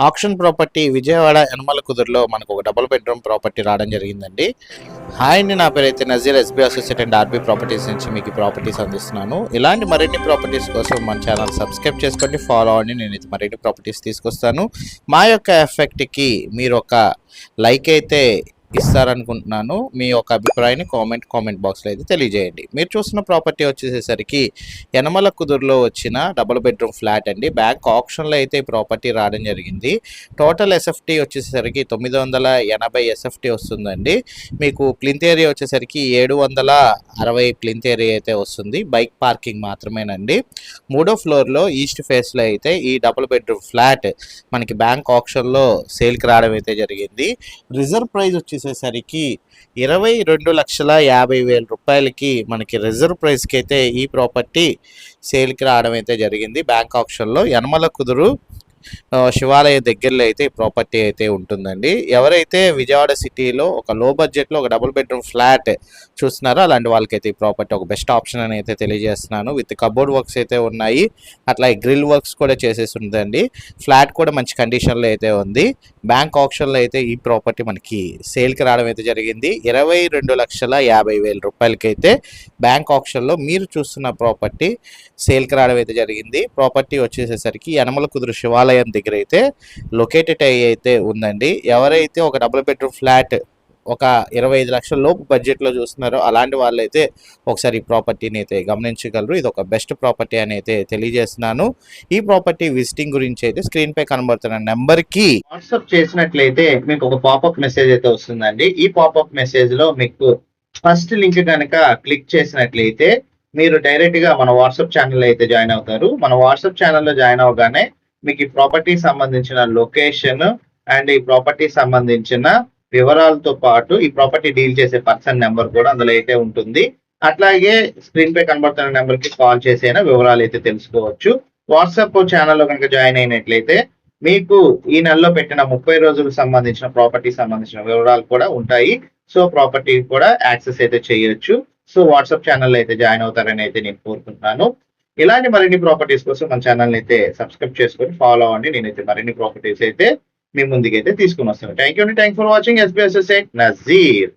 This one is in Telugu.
ఆక్షన్ ప్రాపర్టీ విజయవాడ యనమల కుదురులో మనకు ఒక డబుల్ బెడ్రూమ్ ప్రాపర్టీ రావడం జరిగిందండి. హాయ్ అండి, నా పేరు అయితే Nazir, SB associate and RB properties నుంచి మీకు ప్రాపర్టీస్ అందిస్తున్నాను. ఇలాంటి మరిన్ని ప్రాపర్టీస్ కోసం మన ఛానల్ సబ్స్క్రైబ్ చేసుకోండి, ఫాలో అవ్వండి. నేను మరిన్ని ప్రాపర్టీస్ తీసుకొస్తాను. మా యొక్క ఎఫెక్ట్కి మీరు ఒక లైక్ అయితే ఇస్తారనుకుంటున్నాను. మీ యొక్క అభిప్రాయాన్ని కామెంట్ బాక్స్లో అయితే తెలియజేయండి. మీరు చూస్తున్న ప్రాపర్టీ వచ్చేసేసరికి యనమల కుదురులో వచ్చిన డబుల్ బెడ్రూమ్ ఫ్లాట్ అండి. బ్యాంక్ ఆప్షన్లో అయితే ఈ ప్రాపర్టీ రావడం జరిగింది. టోటల్ ఎస్ఎఫ్టీ వచ్చేసరికి 980 ఎస్ఎఫ్టీ వస్తుందండి. మీకు ప్లింత్ ఏరియా వచ్చేసరికి 760 ప్లింత్ ఏరియా అయితే వస్తుంది. బైక్ పార్కింగ్ మాత్రమేనండి. 3వ ఫ్లోర్లో ఈస్ట్ ఫేస్లో అయితే ఈ డబుల్ బెడ్రూమ్ ఫ్లాట్ మనకి బ్యాంక్ ఆప్షన్లో సేల్కి రావడం అయితే జరిగింది. రిజర్వ్ ప్రైస్ వచ్చేసేసరికి 22,50,000 రూపాయలకి మనకి రిజర్వ్ ప్రైస్కి అయితే ఈ ప్రాపర్టీ సేల్కి రావడం అయితే జరిగింది. బ్యాంక్ ఆప్షన్లో యనమల కుదురు శివాలయ దగ్గరలో అయితే ఈ ప్రాపర్టీ అయితే ఉంటుందండి. ఎవరైతే విజయవాడ సిటీలో ఒక లో బడ్జెట్లో ఒక డబుల్ బెడ్రూమ్ ఫ్లాట్ చూస్తున్నారో అలాంటి వాళ్ళకైతే ఈ ప్రాపర్టీ ఒక బెస్ట్ ఆప్షన్ అని అయితే తెలియజేస్తున్నాను. విత్ కబోర్డ్ వర్క్స్ అయితే ఉన్నాయి, అట్లా గ్రిల్ వర్క్స్ కూడా చేసేసి ఉందండి. ఫ్లాట్ కూడా మంచి కండిషన్లో అయితే ఉంది. బ్యాంక్ ఆప్షన్లో అయితే ఈ ప్రాపర్టీ మనకి సేల్కి రావడం అయితే జరిగింది. 22,50,000 రూపాయలకి అయితే బ్యాంక్ ఆప్షన్లో మీరు చూస్తున్న ప్రాపర్టీ సేల్కి రావడం అయితే జరిగింది. ప్రాపర్టీ వచ్చేసేసరికి యనమల కుదురు శివాలయం దగ్గర అయితే లొకేటెడ్ అయితే ఉందండి. ఎవరైతే ఒక డబుల్ బెడ్రూమ్ ఫ్లాట్ ఒక 25 లక్షల లోపు బడ్జెట్లో చూస్తున్నారో అలాంటి వాళ్ళైతే ఒకసారి ఈ ప్రాపర్టీని అయితే గమనించగలరు. ఇది ఒక బెస్ట్ ప్రాపర్టీ అని అయితే తెలియజేస్తున్నాను. ఈ ప్రాపర్టీ విజిటింగ్ గురించి అయితే స్క్రీన్ పై కనబడుతున్న నెంబర్కి వాట్సాప్ చేసినట్లయితే మీకు ఒక పాపప్ మెసేజ్ అయితే వస్తుందండి. ఈ పాపప్ మెసేజ్ లో మీకు ఫస్ట్ లింక్ కనుక క్లిక్ చేసినట్లయితే మీరు డైరెక్ట్ గా మన వాట్సాప్ ఛానల్ అయితే జాయిన్ అవుతారు. మన వాట్సాప్ ఛానల్లో జాయిన్ అవగానే మీకు ఈ ప్రాపర్టీ సంబంధించిన లొకేషన్ అండ్ ఈ ప్రాపర్టీ సంబంధించిన వివరాలతో పాటు ఈ ప్రాపర్టీ డీల్ చేసే పర్సన్ నెంబర్ కూడా అందులో అయితే ఉంటుంది. అట్లాగే స్క్రీన్ పై కనబడుతున్న నెంబర్ కి కాల్ చేసైనా వివరాలు అయితే తెలుసుకోవచ్చు. వాట్సాప్ ఛానల్లో కనుక జాయిన్ అయినట్లయితే మీకు ఈ నెలలో పెట్టిన 30 రోజులకు సంబంధించిన ప్రాపర్టీ సంబంధించిన వివరాలు కూడా ఉంటాయి. సో ప్రాపర్టీ కూడా యాక్సెస్ అయితే చేయొచ్చు. సో వాట్సాప్ ఛానల్ అయితే జాయిన్ అవుతారని అయితే నేను కోరుకుంటున్నాను. ఇలాంటి మరిన్ని ప్రాపర్టీస్ కోసం మన ఛానల్ అయితే సబ్స్క్రైబ్ చేసుకొని ఫాలో అవ్వండి. నేనైతే మరిన్ని ప్రాపర్టీస్ అయితే మీ ముందుకైతే తీసుకుని వస్తాను. Thank you for watching. SB associate Nazir.